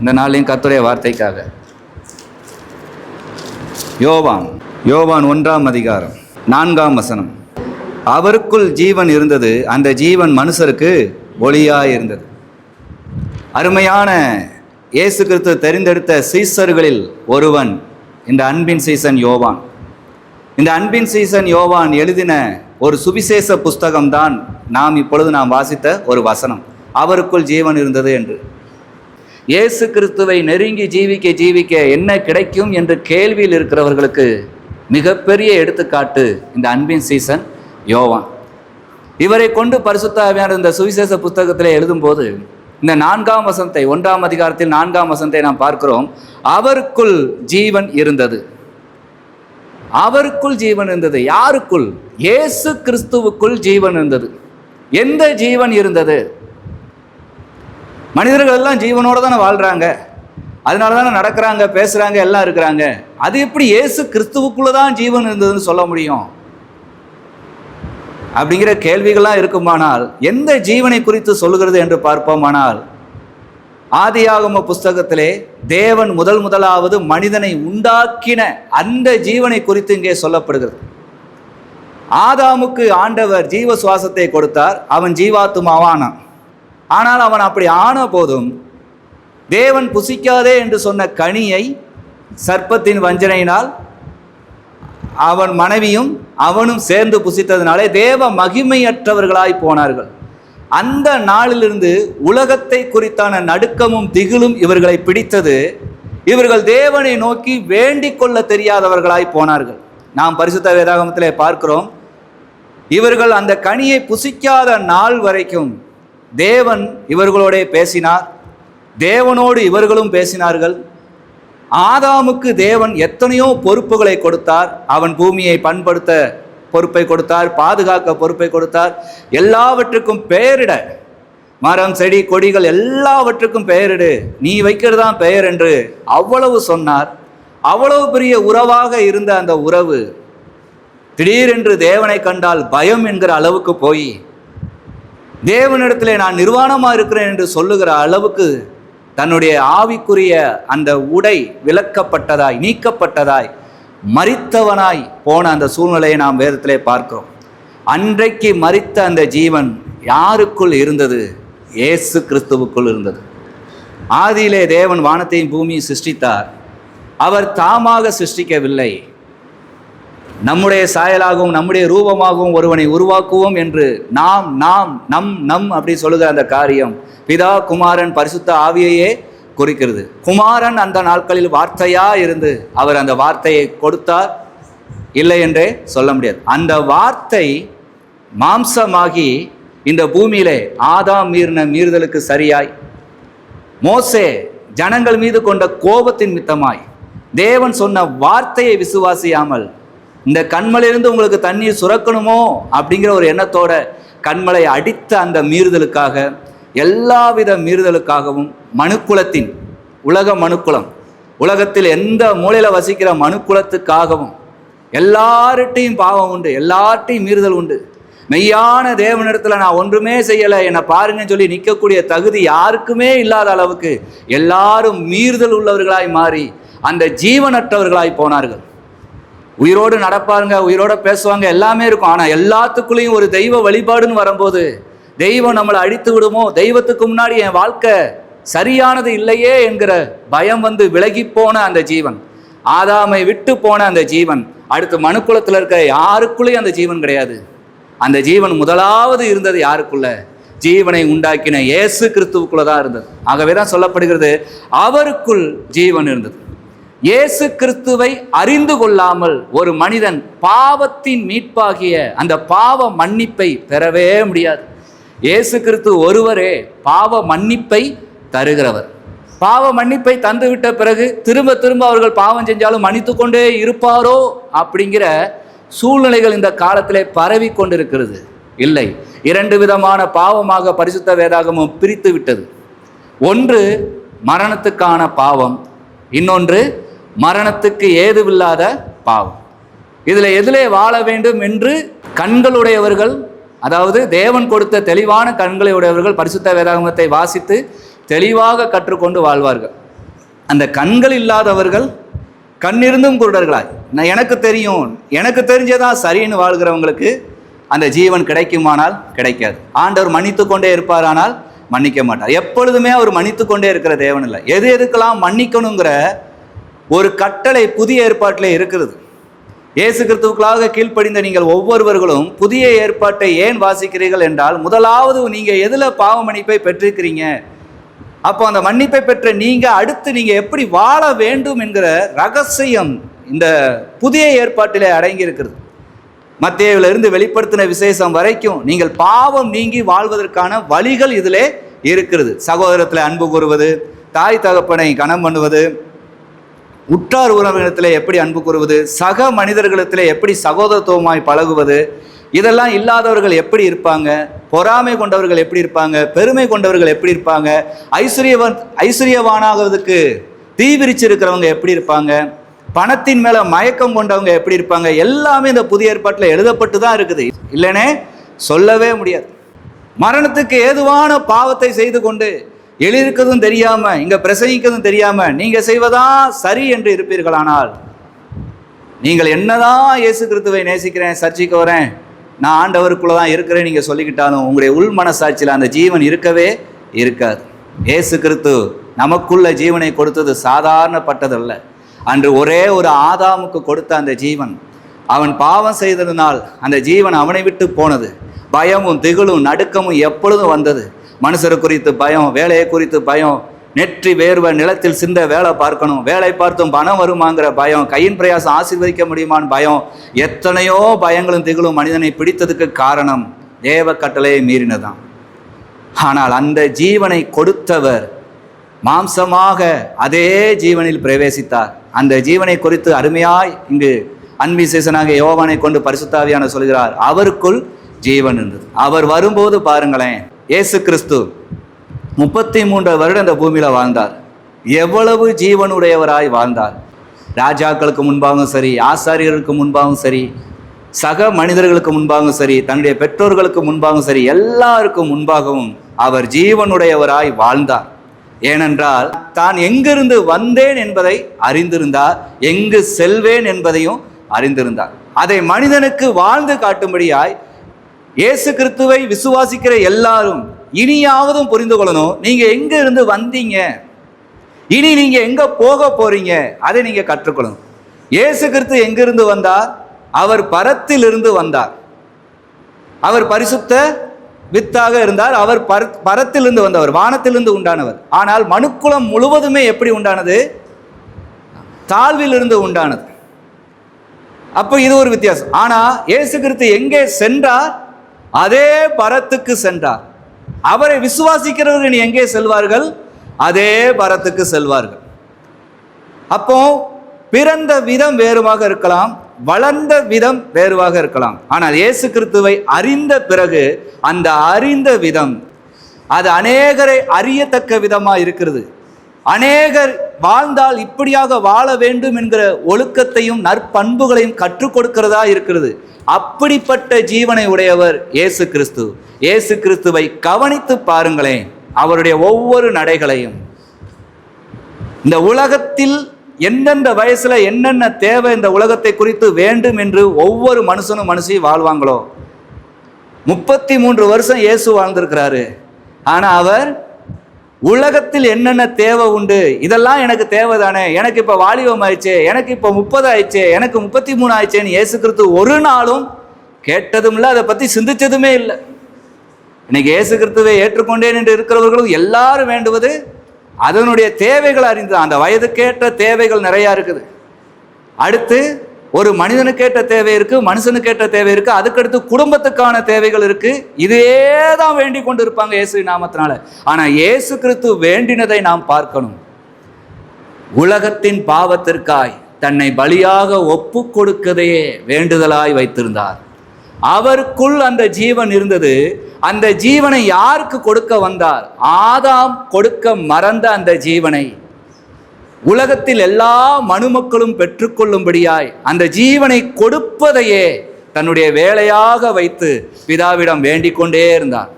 இந்த நாளின் கர்த்தருடைய வார்த்தைக்காக. யோவான் 1ஆம் அதிகாரம் 4ஆம் வசனம். அவருக்குள் ஜீவன் இருந்தது, அந்த ஜீவன் மனுஷருக்கு ஒளியாய் இருந்தது. அருமையான இயேசு கிறிஸ்து தெரிந்தெடுத்த சீசர்களில் ஒருவன் இந்த அன்பின் சீசன் யோவான். இந்த அன்பின் சீசன் யோவான் எழுதின ஒரு சுவிசேஷ புஸ்தகம்தான் நாம் வாசித்த ஒரு வசனம், அவருக்குள் ஜீவன் இருந்தது என்று. இயேசு கிறிஸ்துவை நெருங்கி ஜீவிக்க என்ன கிடைக்கும் என்று கேள்வியில் இருக்கிறவர்களுக்கு மிகப்பெரிய எடுத்துக்காட்டு இந்த அன்பின் சீசன் யோவான். இவரை கொண்டு பரிசுத்த ஆவியானவர் இந்த சுவிசேஷ புத்தகத்தில் எழுதும்போது இந்த 4ஆம் வசனத்தை, 1ஆம் அதிகாரத்தில் 4ஆம் வசனத்தை நாம் பார்க்கிறோம். அவருக்குள் ஜீவன் இருந்தது. அவருக்குள் ஜீவன் இருந்தது. யாருக்குள்? இயேசு கிறிஸ்துவுக்குள் ஜீவன் இருந்தது. எந்த ஜீவன் இருந்தது? மனிதர்கள் எல்லாம் ஜீவனோட தானே வாழ்றாங்க, அதனால தானே நடக்கிறாங்க, பேசுறாங்க, எல்லாம் இருக்கிறாங்க. அது எப்படி இயேசு கிறிஸ்துவுக்குள்ளதான் ஜீவன் இருந்ததுன்னு சொல்ல முடியும்? அப்படிங்கிற கேள்விகள்லாம் இருக்குமானால் எந்த ஜீவனை குறித்து சொல்லுகிறது என்று பார்ப்போமானால், ஆதியாகம புஸ்தகத்திலே தேவன் முதலாவது மனிதனை உண்டாக்கின அந்த ஜீவனை குறித்து இங்கே சொல்லப்படுகிறது. ஆதாமுக்கு ஆண்டவர் ஜீவ சுவாசத்தை கொடுத்தார், அவன் ஜீவாத்துமாவானான். ஆனால் அவன் அப்படி ஆன போதும் தேவன் புசிக்காதே என்று சொன்ன கனியை சர்ப்பத்தின் வஞ்சனையினால் அவன் மனைவியும் அவனும் சேர்ந்து புசித்ததினாலே தேவ மகிமையற்றவர்களாய் போனார்கள். அந்த நாளிலிருந்து உலகத்தை குறித்தான நடுக்கமும் திகிலும் இவர்களை பிடித்தது. இவர்கள் தேவனை நோக்கி வேண்டிக் கொள்ள தெரியாதவர்களாய் போனார்கள். நாம் பரிசுத்த வேதாகமத்திலே பார்க்கிறோம், இவர்கள் அந்த கனியை புசிக்காத நாள் வரைக்கும் தேவன் இவர்களோட பேசினார், தேவனோடு இவர்களும் பேசினார்கள். ஆதாமுக்கு தேவன் எத்தனையோ பொறுப்புகளை கொடுத்தார். அவன் பூமியை பண்படுத்த பொறுப்பை கொடுத்தார், பாதுகாக்க பொறுப்பை கொடுத்தார், எல்லாவற்றுக்கும் பெயரிட, மரம் செடி கொடிகள் எல்லாவற்றுக்கும் பெயரிடு, நீ வைக்கிறதான் பெயர் என்று அவ்வளவு சொன்னார். அவ்வளவு பெரிய உறவாக இருந்த அந்த உறவு திடீரென்று தேவனை கண்டால் பயம் என்கிற அளவுக்கு போய் தேவனிடத்திலே நான் நிர்வாணமாக இருக்கிறேன் என்று சொல்லுகிற அளவுக்கு தன்னுடைய ஆவிக்குரிய அந்த உடை விலக்கப்பட்டதாய், நீக்கப்பட்டதாய், மரித்தவனாய் போன அந்த சூழ்நிலையை நாம் வேதத்திலே பார்க்கிறோம். அன்றைக்கு மரித்த அந்த ஜீவன் யாருக்குள் இருந்தது? இயேசு கிறிஸ்துவுக்குள் இருந்தது. ஆதியிலே தேவன் வானத்தையும் பூமியை சிருஷ்டித்தார். அவர் தாமாக சிருஷ்டிக்கவில்லை. நம்முடைய சாயலாகவும் நம்முடைய ரூபமாகவும் ஒருவனை உருவாக்குவோம் என்று நம் அப்படி சொல்லுகிற அந்த காரியம் பிதா குமாரன் பரிசுத்த ஆவியையே குறிக்கிறது. குமாரன் அந்த நாட்களில் வார்த்தையா இருந்து அவர் அந்த வார்த்தையை கொடுத்தார், இல்லை என்றே சொல்ல முடியாது. அந்த வார்த்தை மாம்சமாகி இந்த பூமியிலே ஆதாம் மீறுதலுக்கு சரியாய், மோசே ஜனங்கள் மீது கொண்ட கோபத்தின் மித்தமாய் தேவன் சொன்ன வார்த்தையை விசுவாசியாமல் இந்த கண்மலையிலிருந்து உங்களுக்கு தண்ணீர் சுரக்கணுமோ அப்படிங்கிற ஒரு எண்ணத்தோட கண்மலை அடித்த அந்த மீறுதலுக்காக, எல்லாவித மீறுதலுக்காகவும் மனுக்குலத்தின் மனுக்குலம், உலகத்தில் எந்த மூலையில் வசிக்கிற மனுக்குலத்துக்காகவும் எல்லார்ட்டையும் பாவம் உண்டு, எல்லார்ட்டையும் மீறுதல் உண்டு. மெய்யான தேவனிடத்தில் நான் ஒன்றுமே செய்யலை, என்னை பாருங்கன்னு சொல்லி நிற்கக்கூடிய தகுதி யாருக்குமே இல்லாத அளவுக்கு எல்லாரும் மீறுதல் உள்ளவர்களாய் மாறி அந்த ஜீவனற்றவர்களாய் போனார்கள். உயிரோடு நடப்பாருங்க, உயிரோட பேசுவாங்க, எல்லாமே இருக்கும். ஆனால் எல்லாத்துக்குள்ளேயும் ஒரு தெய்வ வழிபாடுன்னு வரும்போது தெய்வம் நம்மளை அழித்து விடுமோ, தெய்வத்துக்கு முன்னாடி என் வாழ்க்கை சரியானது இல்லையே என்கிற பயம் வந்து விலகி போன அந்த ஜீவன், ஆதாமை விட்டு போன அந்த ஜீவன், அடுத்து மனுக்குலத்தில் இருக்கிற யாருக்குள்ளேயும் அந்த ஜீவன் கிடையாது. அந்த ஜீவன் முதலாவது இருந்தது யாருக்குள்ள? ஜீவனை உண்டாக்கின இயேசு கிறிஸ்துவுக்குள்ள தான் இருந்தது. ஆகவே தான் சொல்லப்படுகிறது அவருக்குள் ஜீவன் இருந்தது. இயேசு கிறிஸ்துவை அறிந்து கொள்ளாமல் ஒரு மனிதன் பாவத்தின் மீட்பாகிய அந்த பாவ மன்னிப்பை பெறவே முடியாது. இயேசு கிறிஸ்து ஒருவரே பாவ மன்னிப்பை தருகிறவர். பாவ மன்னிப்பை தந்துவிட்ட பிறகு திரும்ப திரும்ப அவர்கள் பாவம் செஞ்சாலும் மன்னித்து கொண்டே இருப்பாரோ அப்படிங்கிற சூழ்நிலைகள் இந்த காலத்திலே பரவி கொண்டிருக்கிறது. இல்லை, 2 விதமான பாவமாக பரிசுத்த வேதாகமம் பிரித்து விட்டது. ஒன்று மரணத்துக்கான பாவம், இன்னொன்று மரணத்துக்கு ஏதுவில்லாத பாவம். எதிலே வாழ வேண்டும் என்று கண்களுடையவர்கள், அதாவது தேவன் கொடுத்த தெளிவான கண்களை உடையவர்கள் பரிசுத்த வேதாகமத்தை வாசித்து தெளிவாக கற்றுக்கொண்டு வாழ்வார்கள். அந்த கண்கள் இல்லாதவர்கள் கண்ணிருந்தும் குருடர்களாய், எனக்கு தெரியும், எனக்கு தெரிஞ்சதான் சரின்னு வாழ்கிறவங்களுக்கு அந்த ஜீவன் கிடைக்குமானால் கிடைக்காது. ஆண்டவர் மன்னித்து கொண்டே இருப்பார், ஆனால் மன்னிக்க மாட்டார். எப்பொழுதுமே அவர் மன்னித்து கொண்டே இருக்கிற தேவன் இல்லை. எதுக்கெல்லாம் மன்னிக்கணுங்கிற ஒரு கட்டளை புதிய ஏற்பாட்டில் இருக்கிறது. இயேசு கிறிஸ்துவுக்காக கீழ்ப்படிந்த நீங்கள் ஒவ்வொருவர்களும் புதிய ஏற்பாட்டை ஏன் வாசிக்கிறீர்கள் என்றால், முதலாவது நீங்கள் எதில் பாவ மன்னிப்பை பெற்றிருக்கிறீங்க, அப்போ அந்த மன்னிப்பை பெற்ற நீங்கள் அடுத்து நீங்கள் எப்படி வாழ வேண்டும் என்கிற ரகசியம் இந்த புதிய ஏற்பாட்டிலே அடங்கி இருக்கிறது. மத்தேயுவிலிருந்து வெளிப்படுத்தின விசேஷம் வரைக்கும் நீங்கள் பாவம் நீங்கி வாழ்வதற்கான வழிகள் இதிலே இருக்கிறது. சகோதரத்தில் அன்பு கூறுவது, தாய் தகப்பனை கனம் பண்ணுவது, உற்றார் உறவினத்தில் எப்படி அன்பு கூறுவது, சக மனிதர்களிடத்தில் எப்படி சகோதரத்துவமாய் பழகுவது, இதெல்லாம் இல்லாதவர்கள் எப்படி இருப்பாங்க, பொறாமை கொண்டவர்கள் எப்படி இருப்பாங்க, பெருமை கொண்டவர்கள் எப்படி இருப்பாங்க, ஐஸ்வர்யவானாகிறதுக்கு தீ விரிச்சிருக்கிறவங்க எப்படி இருப்பாங்க, பணத்தின் மேலே மயக்கம் கொண்டவங்க எப்படி இருப்பாங்க, எல்லாமே இந்த புதிய ஏற்பாட்டில் எழுதப்பட்டு தான் இருக்குது. இல்லைனே சொல்லவே முடியாது. மரணத்துக்கு ஏதுவான பாவத்தை செய்து கொண்டு எழுதிருக்கிறதும் தெரியாம, இங்க பிரசங்கிக்கிறதும் தெரியாம நீங்க செய்வதா சரி என்று இருப்பீர்களானால், நீங்கள் என்னதான் இயேசு கிறிஸ்துவை நேசிக்கிறேன், சர்ச்சைக்கு வரேன், நான் ஆண்டவருக்குள்ள தான் இருக்கிறேன் நீங்க சொல்லிக்கிட்டாலும் உங்களுடைய உள் மனசாட்சியில் அந்த ஜீவன் இருக்கவே இருக்காது. இயேசு கிறிஸ்து நமக்குள்ள ஜீவனை கொடுத்தது சாதாரணப்பட்டதல்ல. அன்று ஒரே ஒரு ஆதாமுக்கு கொடுத்த அந்த ஜீவன், அவன் பாவம் செய்ததினால் அந்த ஜீவன் அவனை விட்டு போனது. பயமும் திகிலும் நடுக்கமும் எப்பொழுதும் வந்தது. மனுஷரை குறித்து பயம், வேலையை குறித்து பயம், நெற்றி வேர்வை நிலத்தில் சிந்த வேலை பார்க்கணும், வேலை பார்த்தும் பணம் வருமாங்கிற பயம், கையின் பிரயாசம் ஆசீர்வதிக்க முடியுமான்னு பயம், எத்தனையோ பயங்களும் திகிலும் மனிதனை பிடித்ததுக்கு காரணம் தேவ கட்டளையை மீறினதான். ஆனால் அந்த ஜீவனை கொடுத்தவர் மாம்சமாக அதே ஜீவனில் பிரவேசித்தார். அந்த ஜீவனை குறித்து அருமையாய் இங்கு அன்பிசேஷனாக யோவானை கொண்டு பரிசுத்த ஆவியான சொல்கிறார், அவருக்குள் ஜீவன் இருந்தது. அவர் வரும்போது பாருங்களேன், இயேசு கிறிஸ்து 33 வருடம் இந்த பூமியில வாழ்ந்தார். எவ்வளவு ஜீவனுடையவராய் வாழ்ந்தார். ராஜாக்களுக்கு முன்பாகவும் சரி, ஆசாரியர்களுக்கு முன்பாகவும் சரி, சக மனிதர்களுக்கு முன்பாகவும் சரி, தன்னுடைய பெற்றோர்களுக்கு முன்பாகவும் சரி, எல்லாருக்கும் முன்பாகவும் அவர் ஜீவனுடையவராய் வாழ்ந்தார். ஏனென்றால் தான் எங்கிருந்து வந்தேன் என்பதை அறிந்திருந்தார், எங்கு செல்வேன் என்பதையும் அறிந்திருந்தார். அதை மனிதனுக்கு வாழ்ந்து காட்டும்படியாய் இயேசு கிறிஸ்துவை விசுவாசிக்கிற எல்லாரும் இனியாவதும் புரிந்து கொள்ளணும், நீங்க எங்க இருந்து வந்தீங்க, இனி நீங்க எங்க போக போறீங்க, அதை நீங்க கற்றுக்கொள்ளணும். இயேசு கிறிஸ்து எங்கிருந்து வந்தார்? அவர் பரத்திலிருந்து வந்தார். அவர் பரிசுத்த வித்தாக இருந்தார். அவர் பரத்திலிருந்து வந்தவர், வானத்திலிருந்து உண்டானவர். ஆனால் மனுக்குலம் முழுவதுமே எப்படி உண்டானது? தாழ்விலிருந்து உண்டானது. அப்போ இது ஒரு வித்தியாசம். ஆனா இயேசு கிறிஸ்து எங்கே சென்றார்? அதே பரத்துக்கு சென்றார். அவரை விசுவாசிக்கிறவர்கள் எங்கே செல்வார்கள்? அதே பரத்துக்கு செல்வார்கள். அப்போ பிறந்த விதம் வேறுவாக இருக்கலாம், வளர்ந்த விதம் வேறுவாக இருக்கலாம். ஆனால் இயேசு கிறிஸ்துவை அறிந்த பிறகு அந்த அறிந்த விதம் அது அநேகரை அறியத்தக்க விதமா இருக்கிறது. அநேகர் வாழ்ந்தால் இப்படியாக வாழ வேண்டும் என்கிற ஒழுக்கத்தையும் நற்பண்புகளையும் கற்றுக் கொடுக்கிறதா இருக்கிறது. அப்படிப்பட்ட ஜீவனை உடையவர் இயேசு கிறிஸ்து. இயேசு கிறிஸ்துவை கவனித்து பாருங்களேன், அவருடைய ஒவ்வொரு நடைகளையும். இந்த உலகத்தில் எந்தெந்த வயசுல என்னென்ன தேவை இந்த உலகத்தை குறித்து வேண்டும் என்று ஒவ்வொரு மனுஷனும் மனுஷியும் வாழ்வாங்களோ, 33 வருஷம் இயேசு வாழ்ந்திருக்கிறாரு. ஆனா அவர் உலகத்தில் என்னென்ன தேவை உண்டு, இதெல்லாம் எனக்கு தேவை தானே, எனக்கு இப்போ வாலிபம் ஆயிடுச்சே, எனக்கு இப்போ 30 ஆயிடுச்சே, எனக்கு 33 ஆயிடுச்சேன்னு இயேசு கிறிஸ்து ஒரு நாளும் கேட்டதும் இல்லை, அதை பற்றி சிந்திச்சதுமே இல்லை. இன்னைக்கு இயேசு கிறிஸ்துவை ஏற்றுக்கொண்டேன் என்று இருக்கிறவர்களும் எல்லாரும் வேண்டுவது அதனுடைய தேவைகள் அறிந்து, அந்த வயதுக்கேற்ற தேவைகள் நிறையா இருக்குது. அடுத்து ஒரு மனிதனுக்கேற்ற தேவை இருக்கு, மனுஷனுக்கேற்ற தேவை இருக்கு, அதுக்கடுத்து குடும்பத்துக்கான தேவைகள் இருக்கு. இதே தான் வேண்டிக் கொண்டு இருப்பாங்க இயேசு நாமத்தினால. ஆனா இயேசு கிறிஸ்து வேண்டினதை நாம் பார்க்கணும். உலகத்தின் பாவத்திற்காய் தன்னை பலியாக ஒப்பு கொடுக்கதையே வேண்டுதலாய் வைத்திருந்தார். அவருக்குள் அந்த ஜீவன் இருந்தது. அந்த ஜீவனை யாருக்கு கொடுக்க வந்தார்? ஆதாம் கொடுக்க மறந்த அந்த ஜீவனை உலகத்தில் எல்லா மனுமக்களும் பெற்றுக்கொள்ளும்படியாய் அந்த ஜீவனை கொடுப்பதையே தன்னுடைய வேலையாக வைத்து பிதாவிடம் வேண்டிக் கொண்டே இருந்தார்.